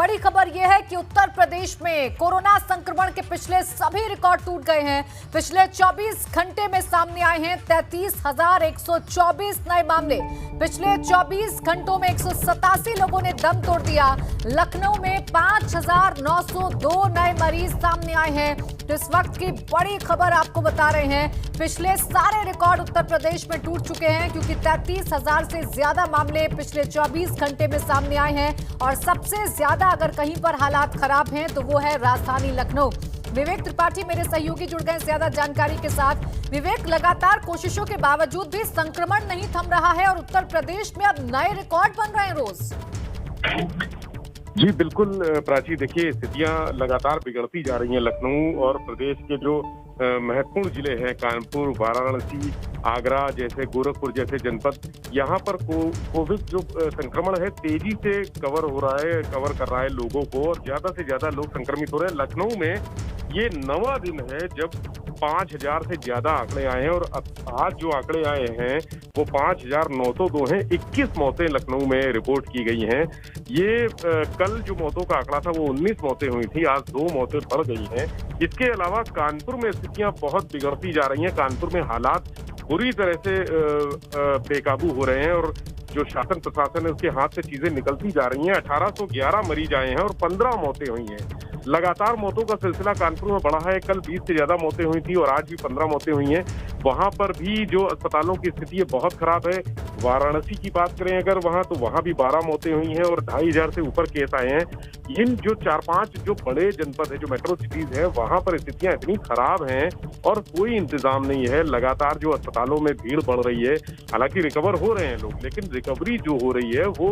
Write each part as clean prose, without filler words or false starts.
बड़ी खबर यह है कि उत्तर प्रदेश में कोरोना संक्रमण के पिछले सभी रिकॉर्ड टूट गए हैं। पिछले 24 घंटे में सामने आए हैं 33,124 नए मामले। पिछले 24 घंटों में 187 लोगों ने दम तोड़ दिया। लखनऊ में 5,902 नए मरीज सामने आए हैं। तो इस वक्त की बड़ी खबर आपको बता रहे हैं, पिछले सारे रिकॉर्ड उत्तर प्रदेश में टूट चुके हैं, क्योंकि 33,000 से ज्यादा मामले पिछले 24 घंटे में सामने आए हैं। और सबसे ज्यादा अगर कहीं पर हालात खराब हैं तो वो है राजधानी लखनऊ। विवेक त्रिपाठी मेरे सहयोगी जुड़ गए ज्यादा जानकारी के साथ। विवेक, लगातार कोशिशों के बावजूद भी संक्रमण नहीं थम रहा है और उत्तर प्रदेश में अब नए रिकॉर्ड बन रहे हैं रोज। जी बिल्कुल प्राची, देखिए स्थितियां लगातार बिगड़ती जा रही हैं। लखनऊ और प्रदेश के जो महत्वपूर्ण जिले हैं, कानपुर, वाराणसी, आगरा जैसे, गोरखपुर जैसे जनपद, यहाँ पर कोविड जो संक्रमण है तेजी से कवर कर रहा है लोगों को और ज्यादा से ज्यादा लोग संक्रमित हो रहे हैं। लखनऊ में ये 9वां दिन है जब 5,000 से ज्यादा आंकड़े आए हैं और आज जो आंकड़े आए हैं वो 5,902 हैं। 21 मौतें लखनऊ में रिपोर्ट की गई हैं। ये कल जो मौतों का आंकड़ा था वो 19 मौतें हुई थी, आज 2 मौतें बढ़ गई हैं। इसके अलावा कानपुर में स्थितियां बहुत बिगड़ती जा रही हैं। कानपुर में हालात बुरी तरह से बेकाबू हो रहे हैं और जो शासन प्रशासन है उसके हाथ से चीजें निकलती जा रही हैं। 1811 मरीज आए हैं और 15 मौतें हुई हैं। लगातार मौतों का सिलसिला कानपुर में बढ़ा है। कल 20 से ज्यादा मौतें हुई थी और आज भी 15 मौतें हुई हैं। वहां पर भी जो अस्पतालों की स्थिति है बहुत खराब है। वाराणसी की बात करें अगर तो वहां भी 12 मौतें हुई हैं और 2,500 से ऊपर केस आए हैं। इन जो 4-5 जो बड़े जनपद है, जो मेट्रो सिटीज है, वहां पर स्थितियां इतनी खराब हैं और कोई इंतजाम नहीं है। लगातार जो अस्पतालों में भीड़ बढ़ रही है, हालांकि रिकवर हो रहे हैं लोग, लेकिन रिकवरी जो हो रही है वो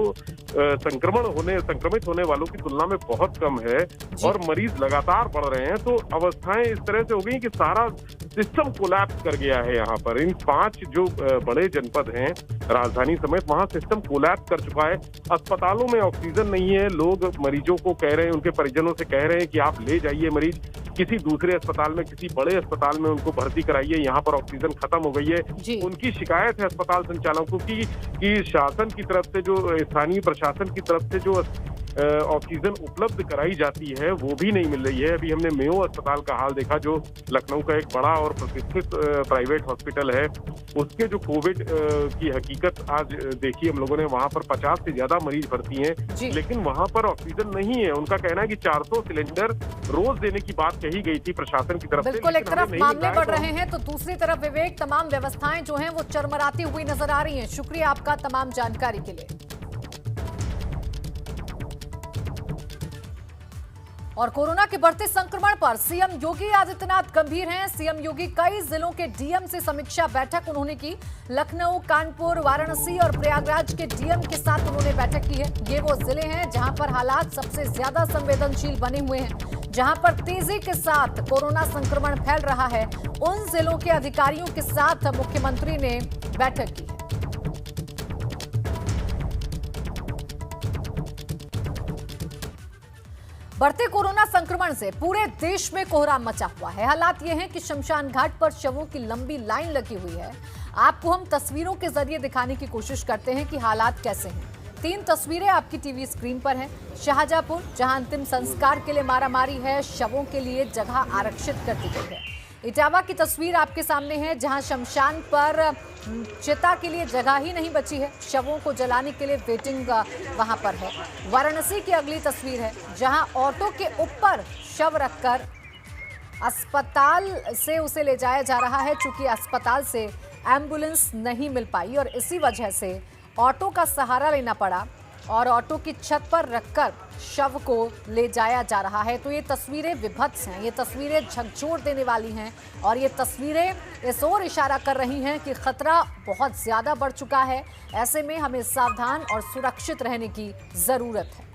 संक्रमित होने वालों की तुलना में बहुत कम है और मरीज लगातार बढ़ रहे हैं। तो अवस्थाएं इस तरह से हो गई कि सारा सिस्टम कोलैप्स कर गया है। यहाँ पर इन 5 जो बड़े जनपद हैं राजधानी समेत, वहां सिस्टम कोलैप्स कर चुका है। अस्पतालों में ऑक्सीजन नहीं है। लोग मरीजों को कह रहे हैं, उनके परिजनों से कह रहे हैं कि आप ले जाइए मरीज किसी दूसरे अस्पताल में, किसी बड़े अस्पताल में उनको भर्ती कराइए, यहाँ पर ऑक्सीजन खत्म हो गई है। उनकी शिकायत है अस्पताल संचालकों की कि शासन की तरफ से, जो स्थानीय प्रशासन की तरफ से जो ऑक्सीजन उपलब्ध कराई जाती है वो भी नहीं मिल रही है। अभी हमने मेयो अस्पताल का हाल देखा, जो लखनऊ का एक बड़ा और प्रतिष्ठित प्राइवेट हॉस्पिटल है, उसके जो कोविड की हकीकत आज देखी हम लोगों ने। वहां पर 50 से ज्यादा मरीज भर्ती हैं, लेकिन वहां पर ऑक्सीजन नहीं है। उनका कहना है कि 400 सिलेंडर रोज देने की बात कही गई थी प्रशासन की तरफ से। बिल्कुल, एक तरफ मामले बढ़ रहे हैं तो दूसरी तरफ विवेक, तमाम व्यवस्थाएं जो हैं वो चरमराती हुई नजर आ रही हैं। शुक्रिया आपका तमाम जानकारी के लिए। और कोरोना के बढ़ते संक्रमण पर सीएम योगी आदित्यनाथ गंभीर हैं। सीएम योगी कई जिलों के डीएम से समीक्षा बैठक उन्होंने की। लखनऊ, कानपुर, वाराणसी और प्रयागराज के डीएम के साथ उन्होंने बैठक की है। ये वो जिले हैं जहां पर हालात सबसे ज्यादा संवेदनशील बने हुए हैं, जहां पर तेजी के साथ कोरोना संक्रमण फैल रहा है। उन जिलों के अधिकारियों के साथ मुख्यमंत्री ने बैठक की। बढ़ते कोरोना संक्रमण से पूरे देश में कोहराम मचा हुआ है। हालात ये हैं कि शमशान घाट पर शवों की लंबी लाइन लगी हुई है। आपको हम तस्वीरों के जरिए दिखाने की कोशिश करते हैं कि हालात कैसे हैं। 3 तस्वीरें आपकी टीवी स्क्रीन पर हैं। शाहजहांपुर, जहां अंतिम संस्कार के लिए मारामारी है, शवों के लिए जगह आरक्षित कर दी गई है। इटावा की तस्वीर आपके सामने है, जहां शमशान पर चिता के लिए जगह ही नहीं बची है। शवों को जलाने के लिए वेटिंग वहां पर है। वाराणसी की अगली तस्वीर है, जहां ऑटो के ऊपर शव रखकर अस्पताल से उसे ले जाया जा रहा है। चूंकि अस्पताल से एम्बुलेंस नहीं मिल पाई और इसी वजह से ऑटो का सहारा लेना पड़ा और ऑटो की छत पर रखकर शव को ले जाया जा रहा है। तो ये तस्वीरें विभत्स हैं, ये तस्वीरें झकझोर देने वाली हैं और ये तस्वीरें इस ओर इशारा कर रही हैं कि खतरा बहुत ज्यादा बढ़ चुका है। ऐसे में हमें सावधान और सुरक्षित रहने की जरूरत है।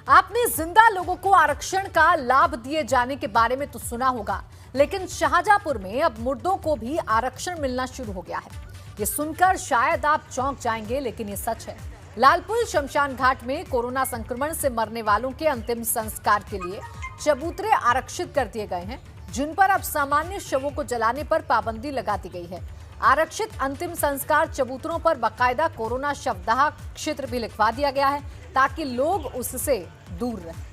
आपने जिंदा लोगों को आरक्षण का लाभ दिए जाने के बारे में तो सुना होगा, लेकिन शाहजहांपुर में अब मुर्दों को भी आरक्षण मिलना शुरू हो गया है। ये सुनकर शायद आप चौंक जाएंगे, लेकिन ये सच है। लालपुर शमशान घाट में कोरोना संक्रमण से मरने वालों के अंतिम संस्कार के लिए चबूतरे आरक्षित कर दिए गए हैं, जिन पर अब सामान्य शवों को जलाने पर पाबंदी लगा दी गई है। आरक्षित अंतिम संस्कार चबूतरों पर बाकायदा कोरोना शवदाह क्षेत्र भी लिखवा दिया गया है ताकि लोग उससे दूर रहें।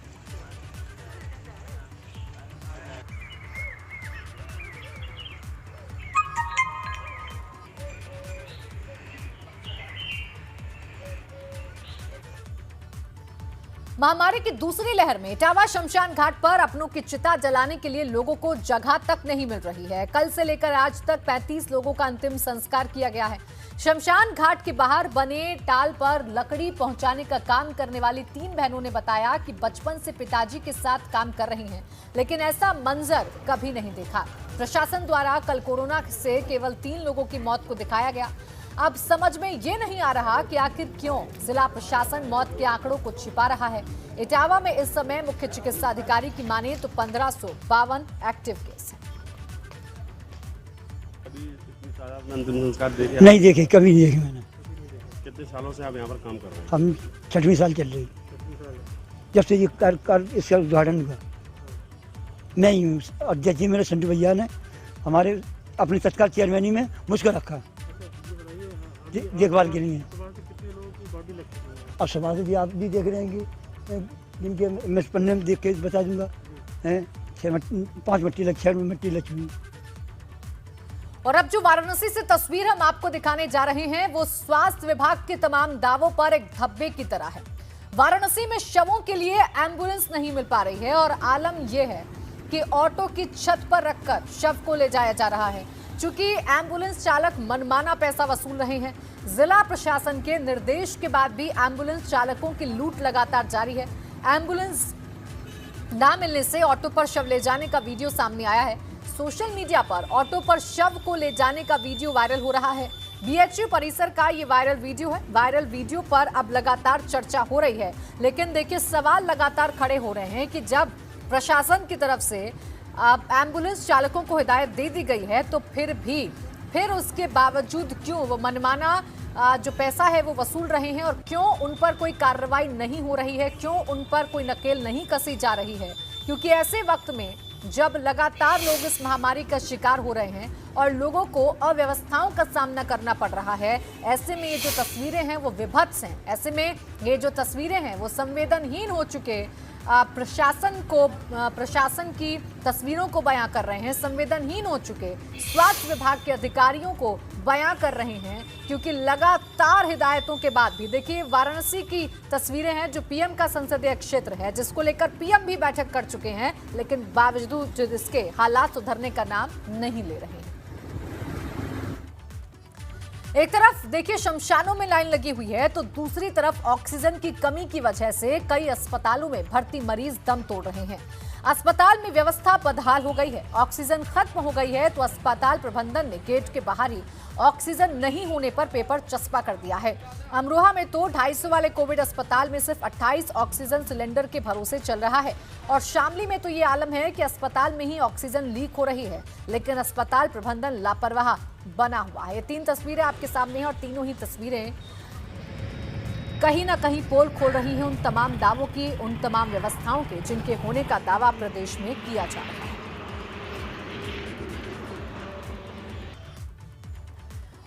महामारी की दूसरी लहर में इटावा शमशान घाट पर अपनों की चिता जलाने के लिए लोगों को जगह तक नहीं मिल रही है। कल से लेकर आज तक 35 लोगों का अंतिम संस्कार किया गया है। शमशान घाट के बाहर बने टाल पर लकड़ी पहुंचाने का काम करने वाली 3 बहनों ने बताया कि बचपन से पिताजी के साथ काम कर रही हैं, लेकिन ऐसा मंजर कभी नहीं देखा। प्रशासन द्वारा कल कोरोना से केवल 3 लोगों की मौत को दिखाया गया। अब समझ में ये नहीं आ रहा कि आखिर क्यों जिला प्रशासन मौत के आंकड़ों को छिपा रहा है। इटावा में इस समय मुख्य चिकित्सा अधिकारी की माने तो 1552 एक्टिव केस है। नहीं देखे, कभी नहीं देखे मैंने। कितने सालों से आप यहाँ पर काम कर रहे हैं? हम 6वीं साल चल रही, जब से ये कर इसका उद्घाटन हुआ। मैं ही हूँ अध्यक्ष जी, मेरे संटू भैया ने हमारे अपने तत्काल चेयरमैनी में मुझको रखा देखभाल के लिए। अब समाज भी आप भी देख रहे हैं कि जिनके मैं पन्ने में देख के बता दूंगा, 5 मट्टी लग 6 मट्टी लग चुकी। और अब जो वाराणसी से तस्वीर हम आपको दिखाने जा रहे हैं वो स्वास्थ्य विभाग के तमाम दावों पर एक धब्बे की तरह है। वाराणसी में शवों के लिए एम्बुलेंस नहीं मिल पा रही है और आलम यह है कि ऑटो की छत पर रखकर शव को ले जाया जा रहा है। चूंकि एम्बुलेंस चालक मनमाना पैसा वसूल रहे हैं, जिला प्रशासन के निर्देश के बाद भी एम्बुलेंस चालकों की लूट लगातार जारी है। एम्बुलेंस ना मिलने से ऑटो पर शव ले जाने का वीडियो सामने आया है। सोशल मीडिया पर ऑटो पर शव को ले जाने का वीडियो वायरल हो रहा है। बीएचयू परिसर का ये वायरल वीडियो है। वायरल वीडियो पर अब लगातार चर्चा हो रही है, लेकिन देखिए सवाल लगातार खड़े हो रहे हैं कि जब प्रशासन की तरफ से एम्बुलेंस चालकों को हिदायत दे दी गई है तो फिर उसके बावजूद क्यों वो मनमाना जो पैसा है वो वसूल रहे हैं और क्यों उन पर कोई कार्रवाई नहीं हो रही है, क्यों उन पर कोई नकेल नहीं कसी जा रही है। क्योंकि ऐसे वक्त में जब लगातार लोग इस महामारी का शिकार हो रहे हैं और लोगों को अव्यवस्थाओं का सामना करना पड़ रहा है, ऐसे में ये जो तस्वीरें हैं वो विभत्स हैं। ऐसे में ये जो तस्वीरें हैं वो संवेदनहीन हो चुके प्रशासन की तस्वीरों को बयां कर रहे हैं, संवेदनहीन हो चुके स्वास्थ्य विभाग के अधिकारियों को बयां कर रहे हैं। क्योंकि लगातार हिदायतों के बाद भी देखिए वाराणसी की तस्वीरें हैं जो पीएम का संसदीय क्षेत्र है, जिसको लेकर पीएम भी बैठक कर चुके हैं, लेकिन बावजूद इसके हालात सुधरने का नाम नहीं ले रहे हैं। एक तरफ देखिए शमशानों में लाइन लगी हुई है तो दूसरी तरफ ऑक्सीजन की कमी की वजह से कई अस्पतालों में भर्ती मरीज दम तोड़ रहे हैं। अस्पताल में व्यवस्था बदहाल हो गई है, ऑक्सीजन खत्म हो गई है तो अस्पताल प्रबंधन ने गेट के बाहर ही ऑक्सीजन नहीं होने पर पेपर चस्पा कर दिया है। अमरोहा में तो 250 वाले कोविड अस्पताल में सिर्फ 28 ऑक्सीजन सिलेंडर के भरोसे चल रहा है और शामली में तो ये आलम है कि अस्पताल में ही ऑक्सीजन लीक हो रही है, लेकिन अस्पताल प्रबंधन लापरवाह बना हुआ है। ये 3 तस्वीरें आपके सामने हैं और तीनों ही तस्वीरें कहीं ना कहीं पोल खोल रही हैं उन तमाम दावों की, उन तमाम व्यवस्थाओं के जिनके होने का दावा प्रदेश में किया जा रहा है।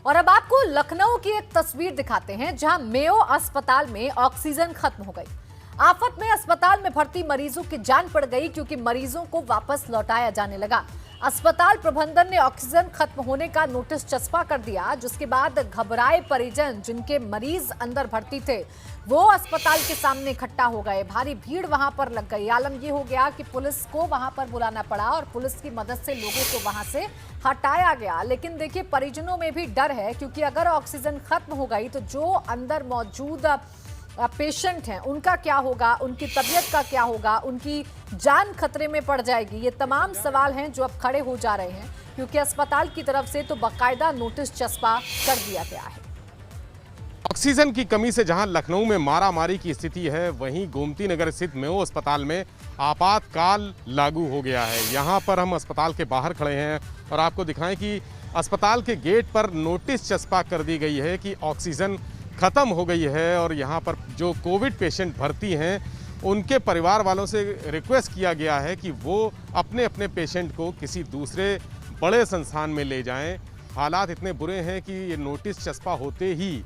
और अब आपको लखनऊ की एक तस्वीर दिखाते हैं जहां मेयो अस्पताल में ऑक्सीजन खत्म हो गई। आफत में अस्पताल में भर्ती मरीजों की जान पड़ गई क्योंकि मरीजों को वापस लौटाया जाने लगा। अस्पताल प्रबंधन ने ऑक्सीजन खत्म होने का नोटिस चस्पा कर दिया, जिसके बाद घबराए परिजन जिनके मरीज अंदर भर्ती थे वो अस्पताल के सामने इकट्ठा हो गए। भारी भीड़ वहां पर लग गई। आलम ये हो गया कि पुलिस को वहां पर बुलाना पड़ा और पुलिस की मदद से लोगों को वहां से हटाया गया। लेकिन देखिए परिजनों में भी डर है क्योंकि अगर ऑक्सीजन खत्म हो गई तो जो अंदर मौजूद पेशेंट हैं उनका क्या होगा, उनकी तबीयत का क्या होगा, उनकी जान खतरे में पड़ जाएगी। ये तमाम सवाल हैं जो अब खड़े हो जा रहे हैं क्योंकि अस्पताल की तरफ से तो बाकायदा नोटिस चस्पा कर दिया गया है। ऑक्सीजन की कमी से जहां लखनऊ में मारामारी की स्थिति है, वहीं गोमती नगर स्थित मेयो अस्पताल में आपातकाल लागू हो गया है। यहां पर हम अस्पताल के बाहर खड़े हैं और आपको दिखाएं कि अस्पताल के गेट पर नोटिस चस्पा कर दी गई है कि ऑक्सीजन ख़त्म हो गई है और यहाँ पर जो कोविड पेशेंट भर्ती हैं उनके परिवार वालों से रिक्वेस्ट किया गया है कि वो अपने अपने पेशेंट को किसी दूसरे बड़े संस्थान में ले जाएं। हालात इतने बुरे हैं कि ये नोटिस चस्पा होते ही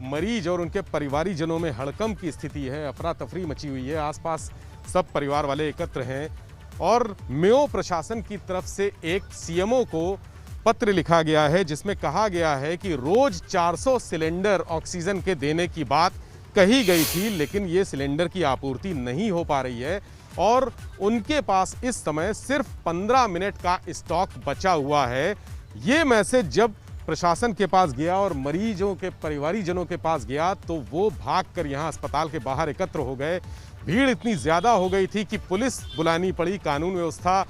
मरीज और उनके परिवारीजनों में हड़कंप की स्थिति है। अफरा तफरी मची हुई है, आसपास सब परिवार वाले एकत्र हैं और मेयो प्रशासन की तरफ से एक सीएमओ को पत्र लिखा गया है जिसमें कहा गया है कि रोज 400 सिलेंडर ऑक्सीजन के देने की बात कही गई थी, लेकिन ये सिलेंडर की आपूर्ति नहीं हो पा रही है और उनके पास इस समय सिर्फ 15 मिनट का स्टॉक बचा हुआ है। ये मैसेज जब प्रशासन के पास गया और मरीजों के परिवारीजनों के पास गया तो वो भागकर यहाँ अस्पताल के बाहर एकत्र हो गए। भीड़ इतनी ज़्यादा हो गई थी कि पुलिस बुलानी पड़ी। कानून व्यवस्था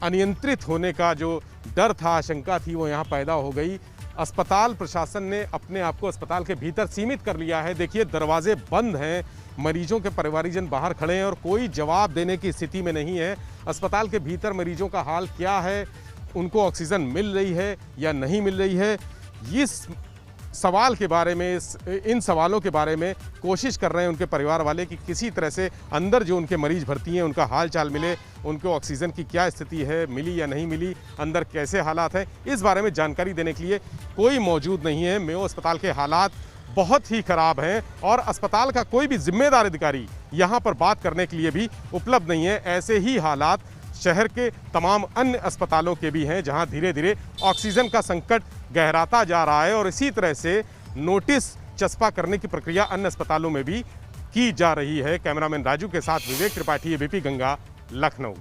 अनियंत्रित होने का जो डर था, आशंका थी, वो यहाँ पैदा हो गई। अस्पताल प्रशासन ने अपने आप को अस्पताल के भीतर सीमित कर लिया है। देखिए, दरवाजे बंद हैं, मरीजों के परिवारीजन बाहर खड़े हैं और कोई जवाब देने की स्थिति में नहीं है। अस्पताल के भीतर मरीजों का हाल क्या है, उनको ऑक्सीजन मिल रही है या नहीं मिल रही है, इस सवाल के बारे में, इन सवालों के बारे में कोशिश कर रहे हैं उनके परिवार वाले कि किसी तरह से अंदर जो उनके मरीज भर्ती हैं उनका हाल चाल मिले, उनको ऑक्सीजन की क्या स्थिति है, मिली या नहीं मिली, अंदर कैसे हालात हैं, इस बारे में जानकारी देने के लिए कोई मौजूद नहीं है। मेयो अस्पताल के हालात बहुत ही खराब हैं और अस्पताल का कोई भी जिम्मेदार अधिकारी यहाँ पर बात करने के लिए भी उपलब्ध नहीं है। ऐसे ही हालात शहर के तमाम अन्य अस्पतालों के भी हैं जहां धीरे धीरे ऑक्सीजन का संकट गहराता जा रहा है और इसी तरह से नोटिस चस्पा करने की प्रक्रिया अन्य अस्पतालों में भी की जा रही है। कैमरामैन राजू के साथ विवेक त्रिपाठी, एबीपी गंगा, लखनऊ।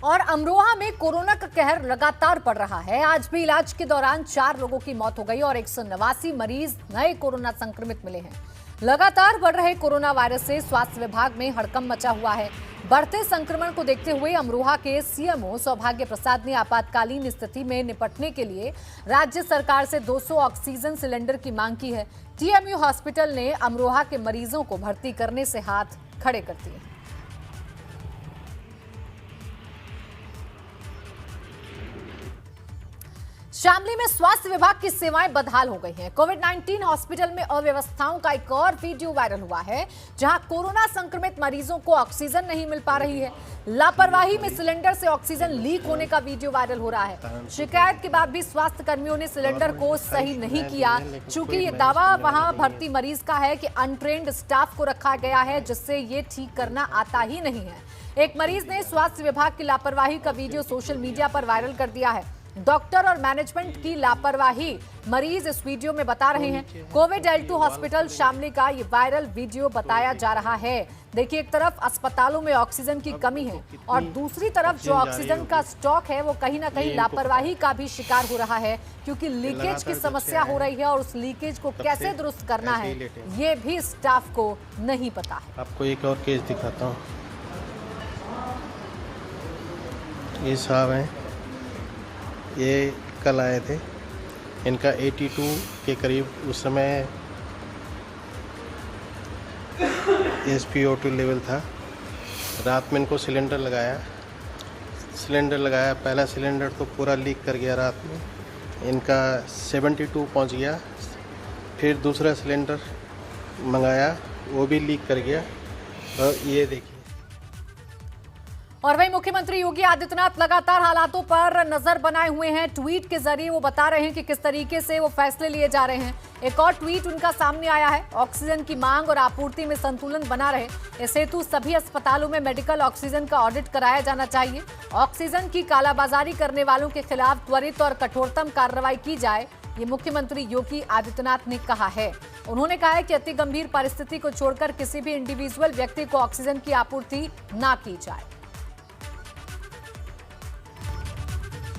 और अमरोहा में कोरोना का कहर लगातार बढ़ रहा है। आज भी इलाज के दौरान 4 लोगों की मौत हो गई और 189 मरीज नए कोरोना संक्रमित मिले हैं। लगातार बढ़ रहे कोरोना वायरस से स्वास्थ्य विभाग में हड़कंप मचा हुआ है। बढ़ते संक्रमण को देखते हुए अमरोहा के सीएमओ सौभाग्य प्रसाद ने आपातकालीन स्थिति में निपटने के लिए राज्य सरकार से 200 ऑक्सीजन सिलेंडर की मांग की है। टीएमयू हॉस्पिटल ने अमरोहा के मरीजों को भर्ती करने से हाथ खड़े कर दिए। शामली में स्वास्थ्य विभाग की सेवाएं बदहाल हो गई हैं। कोविड-19 हॉस्पिटल में अव्यवस्थाओं का एक और वीडियो वायरल हुआ है जहां कोरोना संक्रमित मरीजों को ऑक्सीजन नहीं मिल पा रही है। लापरवाही में सिलेंडर से ऑक्सीजन लीक होने का वीडियो वायरल हो रहा है। शिकायत के बाद भी स्वास्थ्य कर्मियों ने सिलेंडर को सही नहीं किया। चूंकि ये दावा वहां भर्ती मरीज का है कि अनट्रेन्ड स्टाफ को रखा गया है जिससे ये ठीक करना आता ही नहीं है। एक मरीज ने स्वास्थ्य विभाग की लापरवाही का वीडियो सोशल मीडिया पर वायरल कर दिया है। डॉक्टर और मैनेजमेंट की लापरवाही मरीज इस वीडियो में बता रहे हैं। कोविड L2 हॉस्पिटल शामली का ये वायरल वीडियो बताया जा रहा है। देखिए, एक तरफ अस्पतालों में ऑक्सीजन की कमी है और दूसरी तरफ जो ऑक्सीजन का स्टॉक है वो कहीं ना कहीं लापरवाही का भी शिकार हो रहा है क्योंकि लीकेज की समस्या हो रही है और उस लीकेज को कैसे दुरुस्त करना है ये भी स्टाफ को नहीं पता है। आपको एक और केस दिखाता हूँ। ये साहब हैं, ये कल आए थे। इनका 82 के करीब उस समय SpO2 लेवल था। रात में इनको सिलेंडर लगाया, पहला सिलेंडर तो पूरा लीक कर गया। रात में इनका 72 पहुंच गया। फिर दूसरा सिलेंडर मंगाया, वो भी लीक कर गया। और ये देखिए। और वहीं मुख्यमंत्री योगी आदित्यनाथ लगातार हालातों पर नजर बनाए हुए हैं। ट्वीट के जरिए वो बता रहे हैं कि किस तरीके से वो फैसले लिए जा रहे हैं। एक और ट्वीट उनका सामने आया है। ऑक्सीजन की मांग और आपूर्ति में संतुलन बना रहे, इस हेतु सभी अस्पतालों में मेडिकल ऑक्सीजन का ऑडिट कराया जाना चाहिए। ऑक्सीजन की कालाबाजारी करने वालों के खिलाफ त्वरित और कठोरतम कार्रवाई की जाए, ये मुख्यमंत्री योगी आदित्यनाथ ने कहा है। उन्होंने कहा है कि अति गंभीर परिस्थिति को छोड़कर किसी भी इंडिविजुअल व्यक्ति को ऑक्सीजन की आपूर्ति न की जाए।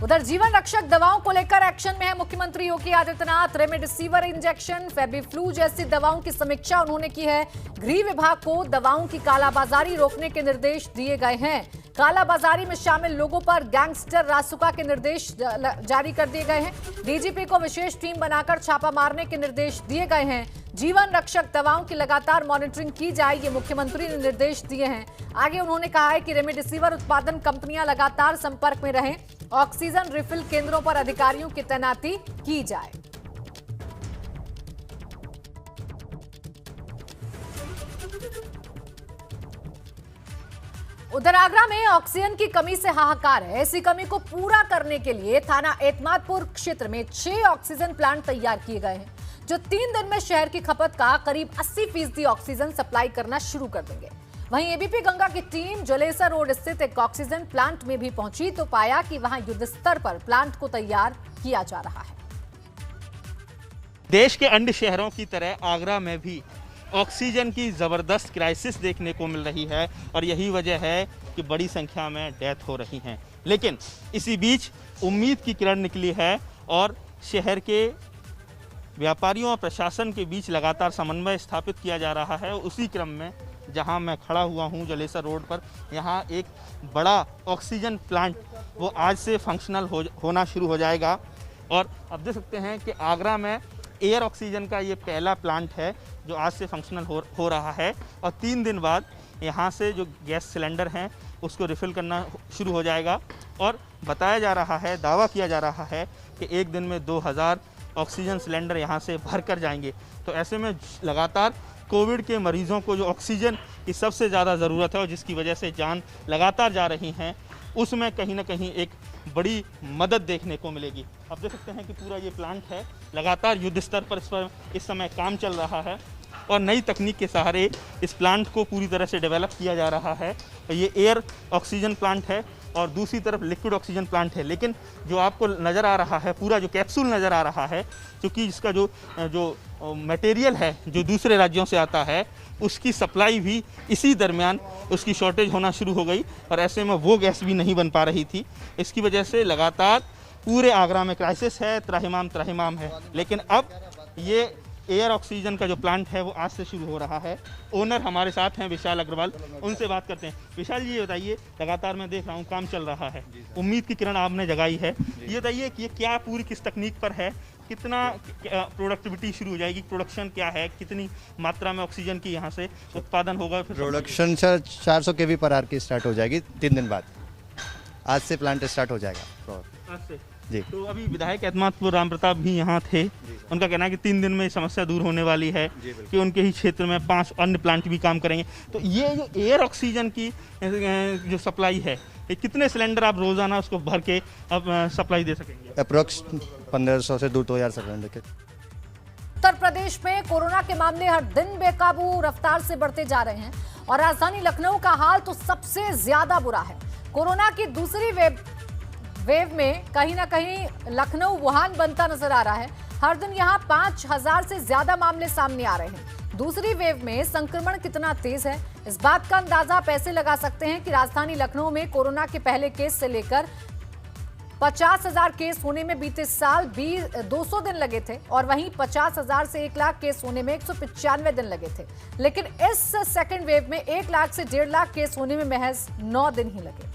उधर जीवन रक्षक दवाओं को लेकर एक्शन में है मुख्यमंत्री योगी आदित्यनाथ। रेमडेसिविर इंजेक्शन, फेबिफ्लू जैसी दवाओं की समीक्षा उन्होंने की है। गृह विभाग को दवाओं की कालाबाजारी रोकने के निर्देश दिए गए हैं। कालाबाजारी में शामिल लोगों पर गैंगस्टर रासुका के निर्देश जारी कर दिए गए हैं। डीजीपी को विशेष टीम बनाकर छापा मारने के निर्देश दिए गए हैं। जीवन रक्षक दवाओं की लगातार मॉनिटरिंग की जाए, ये मुख्यमंत्री ने निर्देश दिए हैं। आगे उन्होंने कहा है कि रेमडेसिविर उत्पादन कंपनियां लगातार संपर्क में रहें। ऑक्सीजन रिफिल केंद्रों पर अधिकारियों की तैनाती की जाए। उधर आगरा में ऑक्सीजन की कमी से हाहाकार है। ऐसी कमी को पूरा करने के लिए थाना एतमादपुर क्षेत्र में 6 ऑक्सीजन प्लांट तैयार किए गए हैं, जो 3 दिन में शहर की खपत का करीब 80% ऑक्सीजन सप्लाई करना शुरू कर देंगे। वहीं एबीपी गंगा की टीम जलेसर रोड स्थित एक ऑक्सीजन प्लांट में भी पहुंची तो पाया कि वहां युद्ध स्तर पर प्लांट को तैयार किया जा रहा है। देश के अन्य शहरों की तरह आगरा में भी ऑक्सीजन की ज़बरदस्त क्राइसिस देखने को मिल रही है और यही वजह है कि बड़ी संख्या में डेथ हो रही हैं। लेकिन इसी बीच उम्मीद की किरण निकली है और शहर के व्यापारियों और प्रशासन के बीच लगातार समन्वय स्थापित किया जा रहा है। उसी क्रम में जहां मैं खड़ा हुआ हूं जलेसर रोड पर, यहां एक बड़ा ऑक्सीजन प्लांट वो आज से फंक्शनल होना शुरू हो जाएगा। और अब देख सकते हैं कि आगरा में एयर ऑक्सीजन का ये पहला प्लांट है जो आज से फंक्शनल हो रहा है और 3 दिन बाद यहाँ से जो गैस सिलेंडर हैं उसको रिफ़िल करना शुरू हो जाएगा। और बताया जा रहा है, दावा किया जा रहा है कि एक दिन में 2000 ऑक्सीजन सिलेंडर यहाँ से भर कर जाएंगे। तो ऐसे में लगातार कोविड के मरीज़ों को जो ऑक्सीजन की सबसे ज़्यादा ज़रूरत है और जिसकी वजह से जान लगातार जा रही हैं, उसमें कहीं ना कहीं एक बड़ी मदद देखने को मिलेगी। अब देख सकते हैं कि पूरा ये प्लांट है, लगातार युद्ध स्तर पर इस समय काम चल रहा है और नई तकनीक के सहारे इस प्लांट को पूरी तरह से डेवलप किया जा रहा है। ये एयर ऑक्सीजन प्लांट है और दूसरी तरफ लिक्विड ऑक्सीजन प्लांट है। लेकिन जो आपको नज़र आ रहा है, पूरा जो कैप्सूल नज़र आ रहा है, क्योंकि इसका जो मटेरियल है जो दूसरे राज्यों से आता है, उसकी सप्लाई भी इसी दरमियान उसकी शॉर्टेज होना शुरू हो गई और ऐसे में वो गैस भी नहीं बन पा रही थी। इसकी वजह से लगातार पूरे आगरा में क्राइसिस है, त्राहिमाम है। लेकिन अब ये एयर ऑक्सीजन का जो प्लांट है वो आज से शुरू हो रहा है। ओनर हमारे साथ हैं विशाल अग्रवाल, उनसे बात करते हैं। विशाल जी, ये बताइए, लगातार मैं देख रहा हूँ काम चल रहा है, उम्मीद की किरण आपने जगाई है। ये बताइए कि ये क्या पूरी किस तकनीक पर है, कितना प्रोडक्टिविटी शुरू हो जाएगी, प्रोडक्शन क्या है, कितनी मात्रा में ऑक्सीजन की यहाँ से उत्पादन होगा? Production sir 400 kV per hour की स्टार्ट हो जाएगी 3 दिन बाद। आज से प्लांट स्टार्ट हो जाएगा आज से जी। तो अभी विधायक एतमादपुर राम प्रताप भी यहाँ थे, उनका कहना है कि 3 दिन में समस्या दूर होने वाली है कि उनके ही क्षेत्र में 5 अन्य प्लांट भी काम करेंगे। तो ये जो एयर ऑक्सीजन की जो सप्लाई है, ये कितने सिलेंडर आप रोजाना उसको भर के अब सप्लाई दे सकेंगे? अप्रोक्स 1500 से 2000 सिलेंडर के। उत्तर प्रदेश में कोरोना के मामले हर दिन बेकाबू रफ्तार से बढ़ते जा रहे हैं और राजधानी लखनऊ का हाल तो सबसे ज्यादा बुरा है। कोरोना की दूसरी वेव में कहीं ना कहीं लखनऊ वुहान बनता नजर आ रहा है। हर दिन यहां 5000 से ज्यादा मामले सामने आ रहे हैं। दूसरी वेव में संक्रमण कितना तेज है, इस बात का अंदाजा आप ऐसे लगा सकते हैं कि राजधानी लखनऊ में कोरोना के पहले केस से लेकर 50,000 केस होने में बीते साल 200 दिन लगे थे और वहीं 50,000 से 1 लाख केस होने में 195 दिन लगे थे। लेकिन इस सेकेंड वेव में 1 लाख से 1.5 लाख केस होने में महज 9 दिन ही लगे।